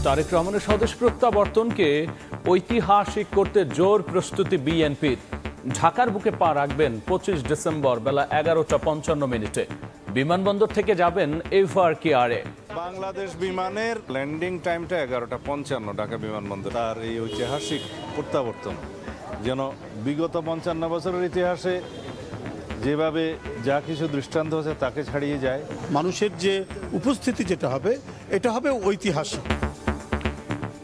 তারেক রহমানের স্বদেশ প্রত্যাবর্তনকে ঐতিহাসিক করতে জোর প্রস্তুতি বিএনপির। ঢাকার বুকে পা রাখবেন 25 ডিসেম্বর বেলা 11:55। বিমানবন্দর থেকে যাবেন এভার কেয়ারে। বাংলাদেশ বিমানের ল্যান্ডিং টাইমটা 11:55 ঢাকা বিমানবন্দর। তার এই ঐতিহাসিক প্রত্যাবর্তন যেন বিগত 55 বছরের ইতিহাসে যেভাবে যা কিছু দৃষ্টান্ত হচ্ছে তাকে ছাড়িয়ে যায়। মানুষের যে উপস্থিতি যেটা হবে এটা হবে ঐতিহাসিক।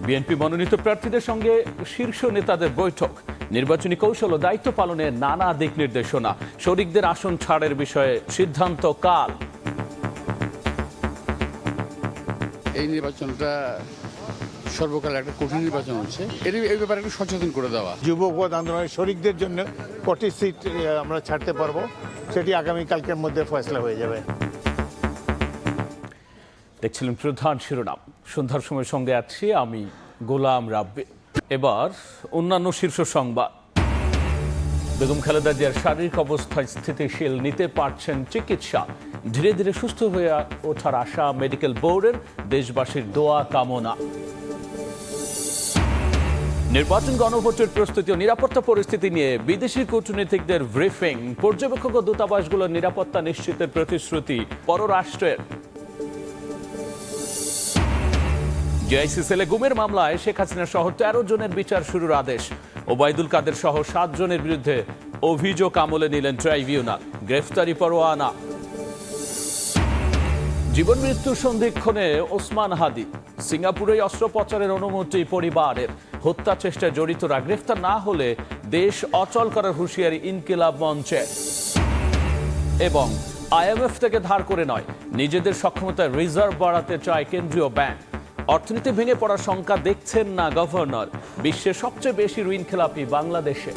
বিএনপি মনোনীত প্রার্থীদের সঙ্গে শীর্ষ নেতাদের বৈঠক, নির্বাচনী কৌশল ও দায়িত্ব পালনের নানা দিক নির্দেশনা, শরিকদের আসন ছাড়ের বিষয়ে সিদ্ধান্ত কাল। এই নির্বাচনটা সর্বকাল একটা কঠিন নির্বাচন হচ্ছে, এই ব্যাপারে একটু সচেতন করে দেওয়া। যুবক আন্দোলনের শরিকদের জন্য কটি সিট আমরা ছাড়তে পারবো সেটি আগামীকালকের মধ্যে ফয়সলা হয়ে যাবে। দেখছিলেন প্রধান শিরোনাম। সন্ধ্যার সময় সঙ্গে আছি আমি গোলাম রাব্বি। এবার অন্যান্য শীর্ষ সংবাদ। বেগম খালেদা জিয়ার শারীরিক অবস্থা স্থিতিশীল, নিতে পারছেন চিকিৎসা। ধীরে ধীরে সুস্থ হয়ে ওঠার আশা মেডিকেল বোর্ডের, দেশবাসীর দোয়া কামনা। নির্বাচন গণভোটের প্রস্তুতি ও নিরাপত্তা পরিস্থিতি নিয়ে বিদেশি কূটনীতিকদের ব্রিফিং, পর্যবেক্ষক ও দূতাবাসগুলোর নিরাপত্তা নিশ্চিতের প্রতিশ্রুতি পররাষ্ট্রের। জেআইসি সেলে গুমের মামলায় শেখ হাসিনা সহ 13 জনের বিচার শুরুর আদেশ। ওবায়দুল কাদের সহ 7 জনের বিরুদ্ধে অভিযোগ আমলে নিলেন ট্রাইব্যুনাল, গ্রেফতারি পরোয়ানা। জীবন মৃত্যুর সন্ধিক্ষণে ওসমান হাদি, সিঙ্গাপুরেই অস্ত্রোপচারের অনুমতি পরিবারের। হত্যা চেষ্টায় জড়িতরা গ্রেফতার না হলে দেশ অচল করার হুঁশিয়ারি ইনকিলাব মঞ্চে। এবং আইএমএফ থেকে ধার করে নয়, নিজেদের সক্ষমতায় রিজার্ভ বাড়াতে চায় কেন্দ্রীয় ব্যাংক। অর্থনীতি ভেঙে পড়ার শঙ্কা দেখছেন না গভর্নর। বিশ্বের সবচেয়ে বেশি ঋণ খেলাপি বাংলাদেশে।